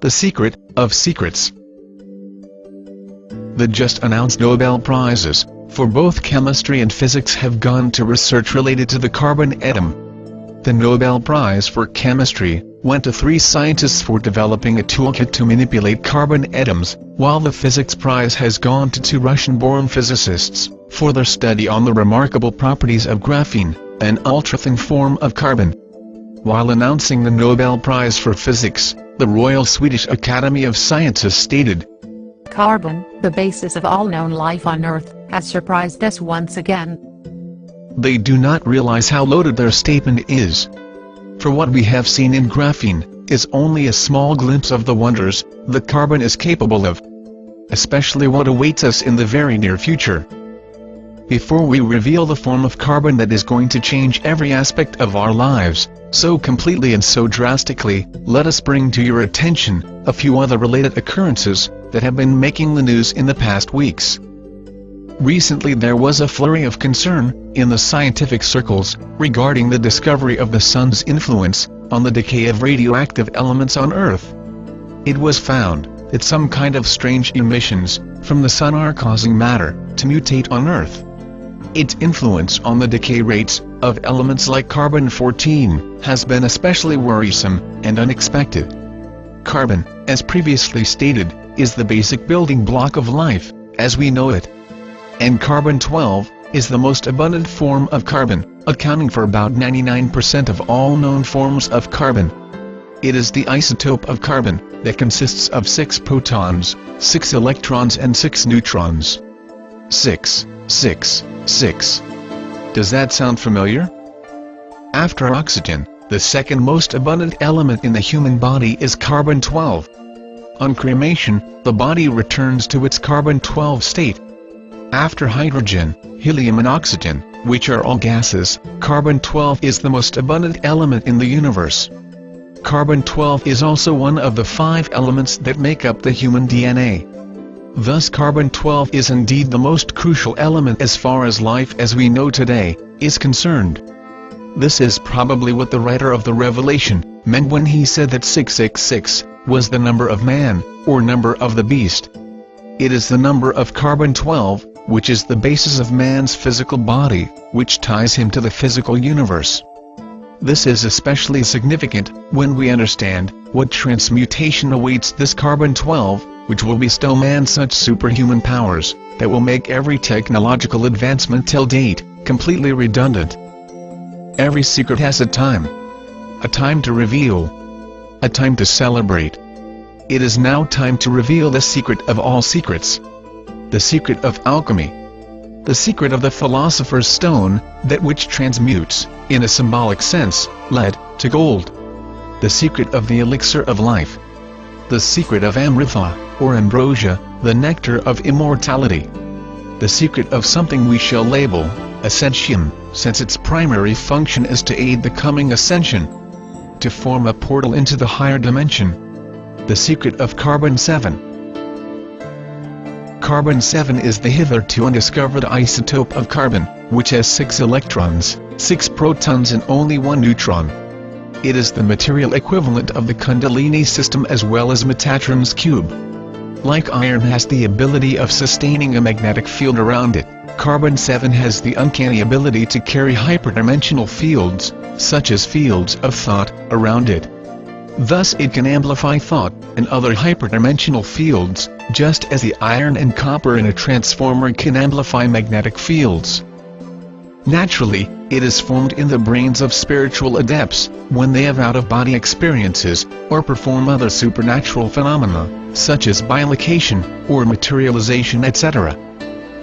the secret of secrets. The just announced Nobel Prizes, for both chemistry and physics, have gone to research related to the carbon atom. The Nobel Prize for Chemistry went to 3 scientists for developing a toolkit to manipulate carbon atoms, while the Physics Prize has gone to 2 Russian-born physicists for their study on the remarkable properties of graphene, an ultra-thin form of carbon. While announcing the Nobel Prize for Physics, the Royal Swedish Academy of Sciences stated, "Carbon, the basis of all known life on Earth, has surprised us once again." They do not realize how loaded their statement is. For what we have seen in graphene is only a small glimpse of the wonders that carbon is capable of, especially what awaits us in the very near future. Before we reveal the form of carbon that is going to change every aspect of our lives, so completely and so drastically, let us bring to your attention a few other related occurrences that have been making the news in the past weeks. Recently there was a flurry of concern in the scientific circles regarding the discovery of the sun's influence on the decay of radioactive elements on Earth. It was found that some kind of strange emissions from the sun are causing matter to mutate on Earth. Its influence on the decay rates of elements like carbon-14 has been especially worrisome and unexpected. Carbon, as previously stated, is the basic building block of life, as we know it. And carbon-12 is the most abundant form of carbon, accounting for about 99% of all known forms of carbon. It is the isotope of carbon that consists of 6 protons, 6 electrons and 6 neutrons. 6, 6, 6. Does that sound familiar? After oxygen, the second most abundant element in the human body is carbon-12. On cremation, the body returns to its carbon-12 state. After hydrogen, helium and oxygen, which are all gases, carbon-12 is the most abundant element in the universe. Carbon-12 is also one of the 5 elements that make up the human DNA. Thus carbon-12 is indeed the most crucial element as far as life as we know today is concerned. This is probably what the writer of the Revelation meant when he said that 666 was the number of man, or number of the beast. It is the number of carbon-12, which is the basis of man's physical body, which ties him to the physical universe. This is especially significant when we understand what transmutation awaits this carbon-12, which will bestow man such superhuman powers that will make every technological advancement till date completely redundant. Every secret has a time to reveal, a time to celebrate. It is now time to reveal the secret of all secrets, the secret of alchemy, the secret of the philosopher's stone, that which transmutes, in a symbolic sense, lead to gold, the secret of the elixir of life, the secret of amrita, or ambrosia, the nectar of immortality, the secret of something we shall label ascension, since its primary function is to aid the coming ascension, to form a portal into the higher dimension, the secret of carbon-7. Carbon-7 is the hitherto undiscovered isotope of carbon, which has 6 electrons, 6 protons and only 1 neutron. It is the material equivalent of the Kundalini system as well as Metatron's cube. Like iron has the ability of sustaining a magnetic field around it, carbon-7 has the uncanny ability to carry hyperdimensional fields, such as fields of thought, around it. Thus it can amplify thought and other hyperdimensional fields, just as the iron and copper in a transformer can amplify magnetic fields. Naturally, it is formed in the brains of spiritual adepts when they have out-of-body experiences or perform other supernatural phenomena, such as bilocation or materialization, etc.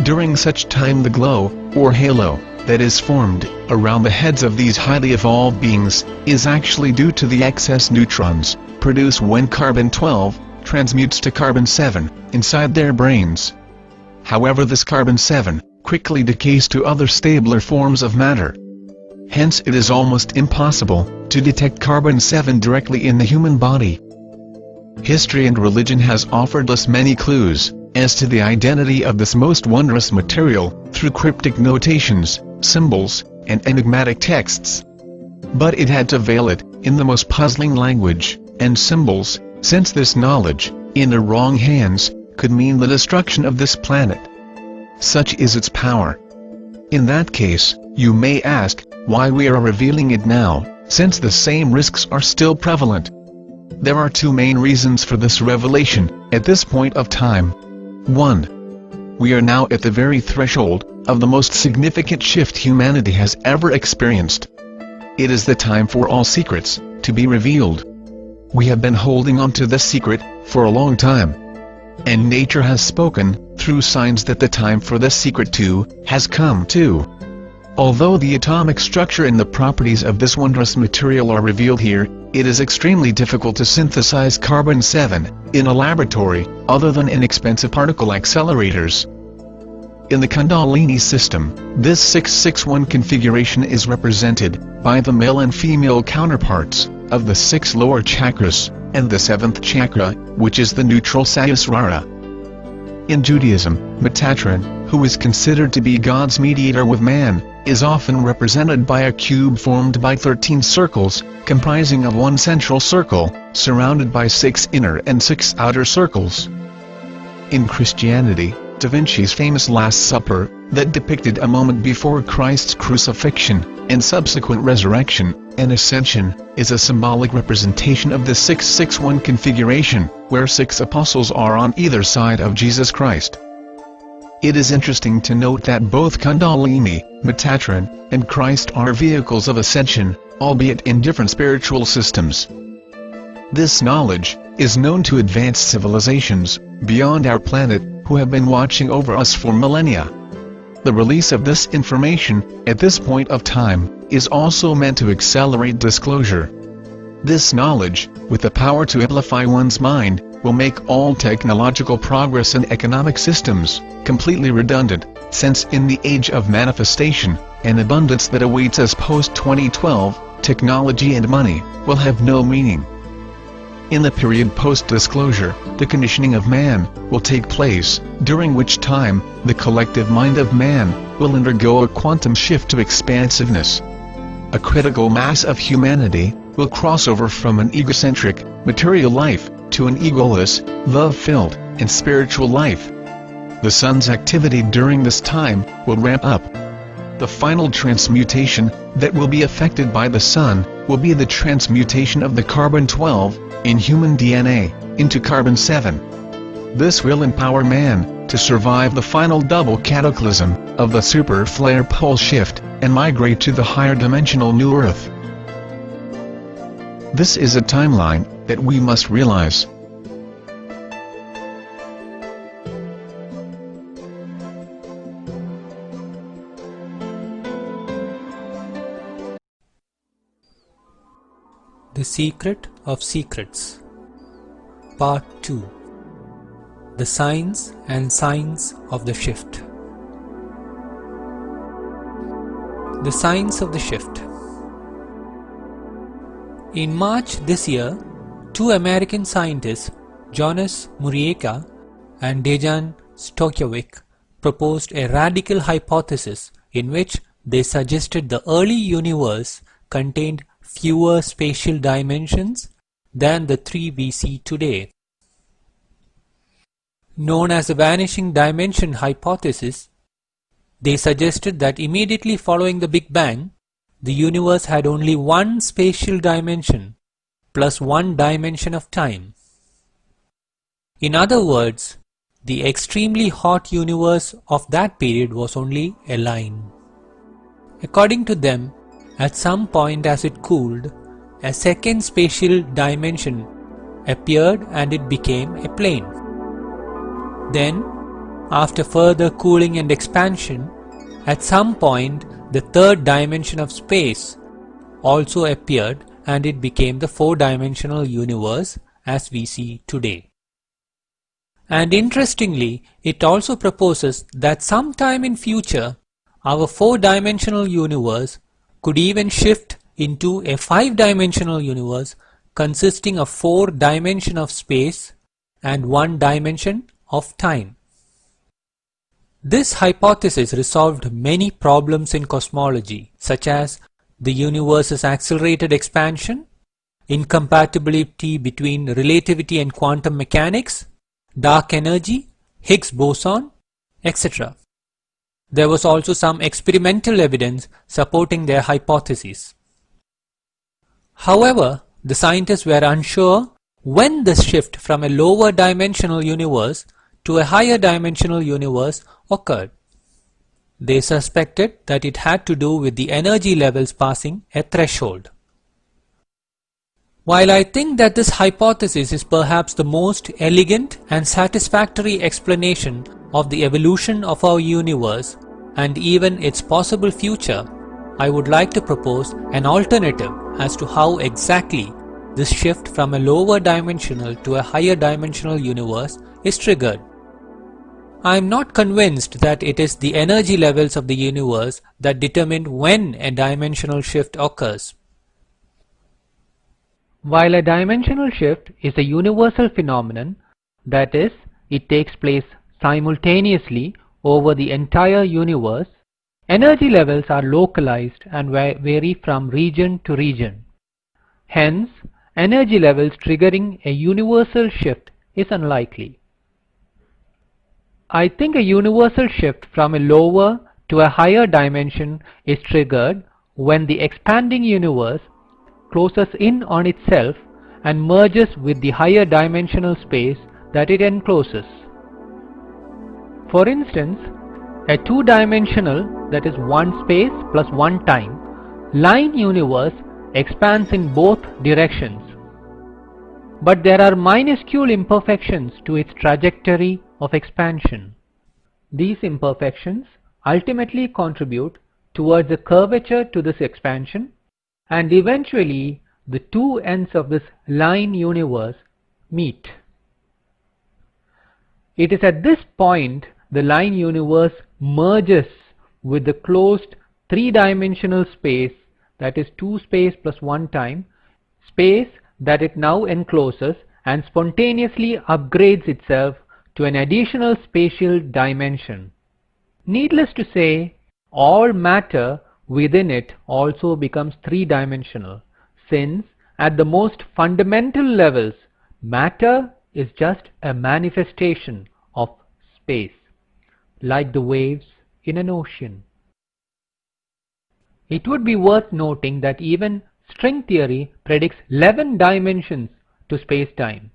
During such time the glow, or halo, that is formed around the heads of these highly evolved beings is actually due to the excess neutrons produced when carbon-12 transmutes to carbon-7 inside their brains. However, this carbon-7 quickly decays to other stabler forms of matter. Hence it is almost impossible to detect carbon-7 directly in the human body. History and religion has offered us many clues as to the identity of this most wondrous material through cryptic notations, symbols, and enigmatic texts. But it had to veil it in the most puzzling language and symbols since this knowledge, in the wrong hands, could mean the destruction of this planet. Such is its power. In that case, you may ask, why we are revealing it now, since the same risks are still prevalent. There are two main reasons for this revelation, at this point of time. 1. We are now at the very threshold of the most significant shift humanity has ever experienced. It is the time for all secrets to be revealed. We have been holding on to this secret for a long time. And nature has spoken, through signs, that the time for this secret too has come too. Although the atomic structure and the properties of this wondrous material are revealed here, it is extremely difficult to synthesize carbon-7 in a laboratory, other than in expensive particle accelerators. In the Kundalini system, this 661 configuration is represented by the male and female counterparts of the 6 lower chakras, and the 7th chakra, which is the neutral Sahasrara. In Judaism, Metatron, who is considered to be God's mediator with man, is often represented by a cube formed by 13 circles, comprising of one central circle, surrounded by 6 inner and 6 outer circles. In Christianity, Da Vinci's famous Last Supper, that depicted a moment before Christ's crucifixion, and subsequent resurrection and ascension, is a symbolic representation of the 661 configuration, where 6 apostles are on either side of Jesus Christ. It is interesting to note that both Kundalini, Metatron, and Christ are vehicles of ascension, albeit in different spiritual systems. This knowledge is known to advanced civilizations beyond our planet, who have been watching over us for millennia. The release of this information, at this point of time, is also meant to accelerate disclosure. This knowledge, with the power to amplify one's mind, will make all technological progress and economic systems completely redundant, since in the age of manifestation and abundance that awaits us post-2012, technology and money will have no meaning. In the period post-disclosure, the conditioning of man will take place, during which time, the collective mind of man will undergo a quantum shift to expansiveness. A critical mass of humanity will cross over from an egocentric, material life, to an egoless, love-filled, and spiritual life. The sun's activity during this time will ramp up. The final transmutation that will be affected by the sun will be the transmutation of the carbon-12 in human DNA into carbon-7. This will empower man to survive the final double cataclysm of the super flare pole shift and migrate to the higher dimensional new Earth. This is a timeline that we must realize. The Secret of Secrets. Part 2. The Signs and Signs of the Shift. The Signs of the Shift. In March this year, 2 American scientists, Jonas Murieka and Dejan Stokovic, proposed a radical hypothesis in which they suggested the early universe contained fewer spatial dimensions than the 3 we see today. Known as the vanishing dimension hypothesis, they suggested that immediately following the Big Bang, the universe had only one spatial dimension plus one dimension of time. In other words, the extremely hot universe of that period was only a line. According to them, at some point as it cooled, a second spatial dimension appeared and it became a plane. Then, after further cooling and expansion, at some point the third dimension of space also appeared and it became the 4-dimensional universe as we see today. And interestingly, it also proposes that sometime in future, our 4-dimensional universe could even shift into a 5-dimensional universe consisting of 4 dimensions of space and 1 dimension of time. This hypothesis resolved many problems in cosmology, such as the universe's accelerated expansion incompatibility between relativity and quantum mechanics, dark energy, Higgs boson, etc. There was also some experimental evidence supporting their hypotheses. However, the scientists were unsure when the shift from a lower dimensional universe to a higher dimensional universe occurred. They suspected that it had to do with the energy levels passing a threshold. While I think that this hypothesis is perhaps the most elegant and satisfactory explanation of the evolution of our universe and even its possible future, I would like to propose an alternative as to how exactly this shift from a lower dimensional to a higher dimensional universe is triggered. I am not convinced that it is the energy levels of the universe that determine when a dimensional shift occurs. While a dimensional shift is a universal phenomenon, that is, it takes place simultaneously over the entire universe, energy levels are localized and vary from region to region. Hence, energy levels triggering a universal shift is unlikely. I think a universal shift from a lower to a higher dimension is triggered when the expanding universe closes in on itself and merges with the higher dimensional space that it encloses. For instance, a two-dimensional, that is one space plus one time, line universe expands in both directions. But there are minuscule imperfections to its trajectory of expansion. These imperfections ultimately contribute towards a curvature to this expansion, and eventually the two ends of this line universe meet. It is at this point the line universe merges with the closed three-dimensional space, that is 2 space plus 1 time, space that it now encloses, and spontaneously upgrades itself to an additional spatial dimension. Needless to say, all matter within it also becomes three-dimensional, since at the most fundamental levels, matter is just a manifestation of space, like the waves in an ocean. It would be worth noting that even string theory predicts 11 dimensions to space-time.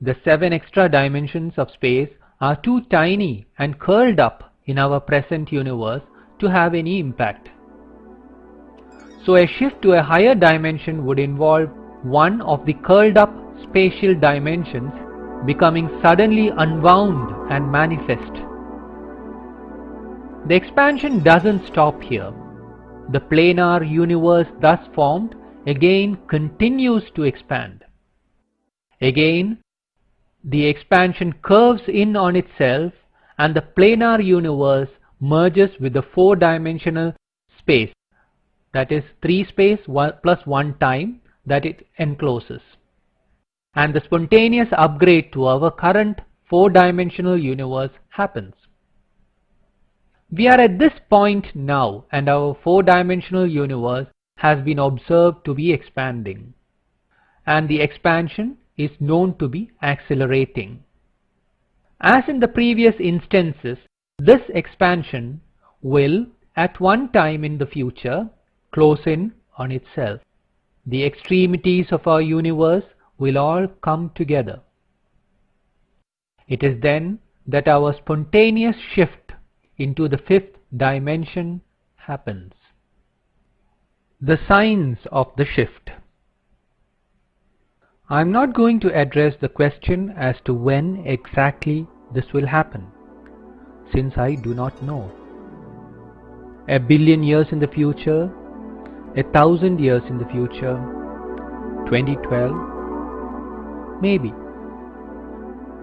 The 7 extra dimensions of space are too tiny and curled up in our present universe to have any impact. So a shift to a higher dimension would involve one of the curled up spatial dimensions becoming suddenly unwound and manifest. The expansion doesn't stop here. The planar universe thus formed again continues to expand. Again, the expansion curves in on itself and the planar universe merges with the 4-dimensional space, that is 3 space plus 1 time, that it encloses. And the spontaneous upgrade to our current 4-dimensional universe happens. We are at this point now, and our 4-dimensional universe has been observed to be expanding, and the expansion is known to be accelerating. As in the previous instances, this expansion will at one time in the future close in on itself. The extremities of our universe will all come together. It is then that our spontaneous shift into the 5th dimension happens. The signs of the shift. I am not going to address the question as to when exactly this will happen, since I do not know. 1 billion years in the future, 1,000 years in the future, 2012, maybe.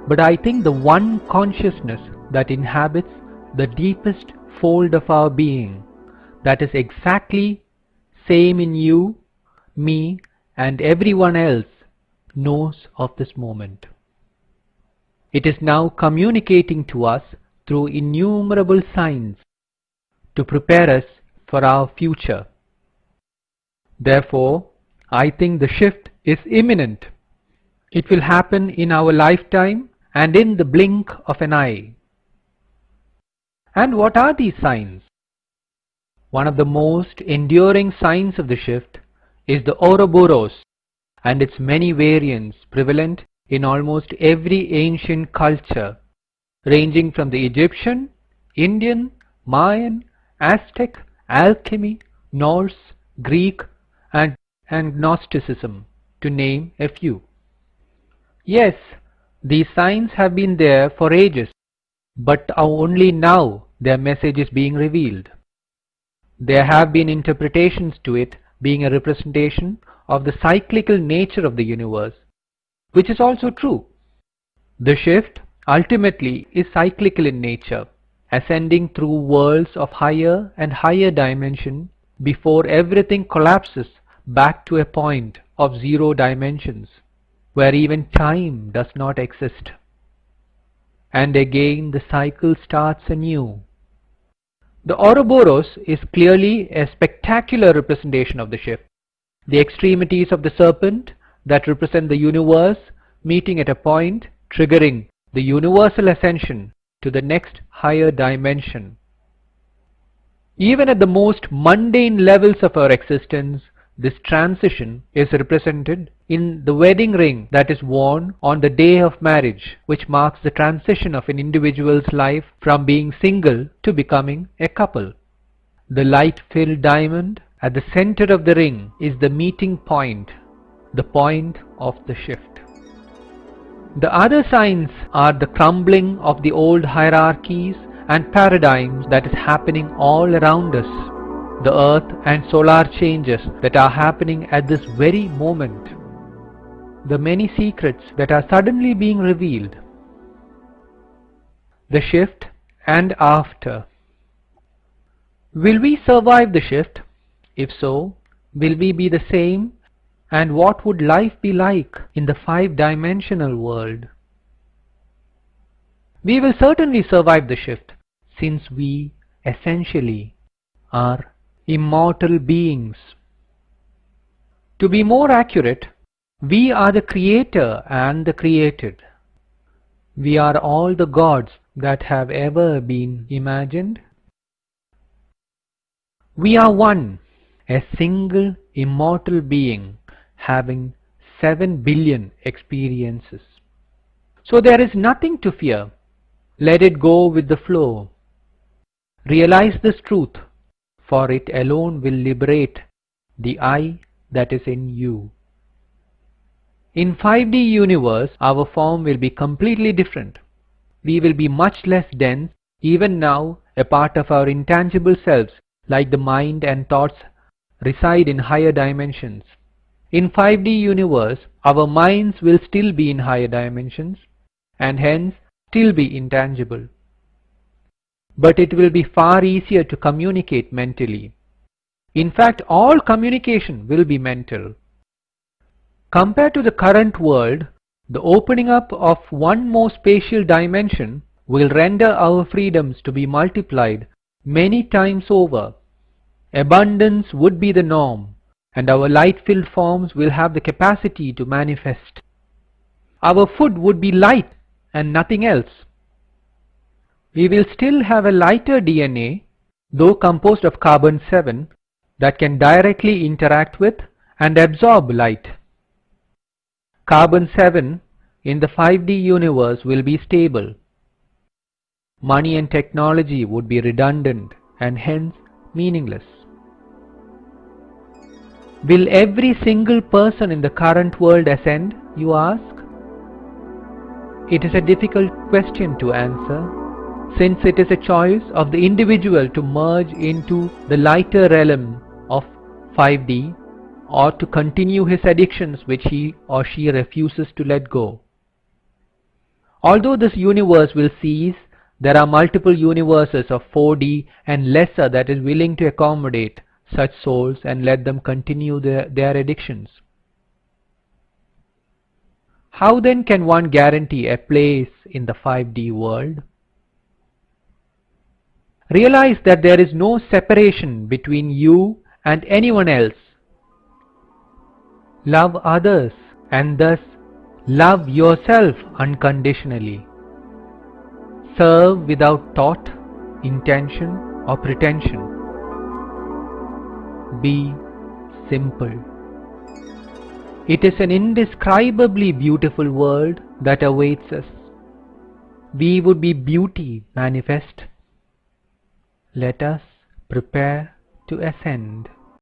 But I think the one consciousness that inhabits the deepest fold of our being, that is exactly same in you, me, and everyone else, knows of this moment. It is now communicating to us through innumerable signs to prepare us for our future. Therefore, I think the shift is imminent. It will happen in our lifetime and in the blink of an eye. And what are these signs? One of the most enduring signs of the shift is the Ouroboros and its many variants prevalent in almost every ancient culture, ranging from the Egyptian, Indian, Mayan, Aztec, alchemy, Norse, Greek, and Gnosticism, to name a few. Yes, these signs have been there for ages, but only now their message is being revealed. There have been interpretations to it being a representation of the cyclical nature of the universe, which is also true. The shift ultimately is cyclical in nature, ascending through worlds of higher and higher dimension before everything collapses back to a point of zero dimensions, where even time does not exist. And again the cycle starts anew. The Ouroboros is clearly a spectacular representation of the shift. The extremities of the serpent that represent the universe meeting at a point, triggering the universal ascension to the next higher dimension. Even at the most mundane levels of our existence, this transition is represented in the wedding ring that is worn on the day of marriage, which marks the transition of an individual's life from being single to becoming a couple. The light-filled diamond at the center of the ring is the meeting point, the point of the shift. The other signs are the crumbling of the old hierarchies and paradigms that is happening all around us, the earth and solar changes that are happening at this very moment, the many secrets that are suddenly being revealed, the shift and after. Will we survive the shift? If so, will we be the same? And what would life be like in the five-dimensional world? We will certainly survive the shift, since we essentially are immortal beings. To be more accurate, we are the creator and the created. We are all the gods that have ever been imagined. We are one, a single immortal being having 7 billion experiences. So there is nothing to fear. Let it go with the flow. Realize this truth, for it alone will liberate the I that is in you. In 5D universe, our form will be completely different. We will be much less dense, even now a part of our intangible selves, like the mind and thoughts reside in higher dimensions. In 5D universe, our minds will still be in higher dimensions and hence still be intangible. But it will be far easier to communicate mentally. In fact, all communication will be mental. Compared to the current world, the opening up of one more spatial dimension will render our freedoms to be multiplied many times over. Abundance would be the norm, and our light-filled forms will have the capacity to manifest. Our food would be light and nothing else. We will still have a lighter DNA, though composed of carbon-7, that can directly interact with and absorb light. Carbon-7 in the 5D universe will be stable. Money and technology would be redundant and hence meaningless. Will every single person in the current world ascend, you ask? It is a difficult question to answer, since it is a choice of the individual to merge into the lighter realm of 5D or to continue his addictions which he or she refuses to let go. Although this universe will cease, there are multiple universes of 4D and lesser that is willing to accommodate such souls and let them continue their addictions. How then can one guarantee a place in the 5D world? Realize that there is no separation between you and anyone else. Love others and thus love yourself unconditionally. Serve without thought, intention or pretension. Be simple. It is an indescribably beautiful world that awaits us. We would be beauty manifest. Let us prepare to ascend.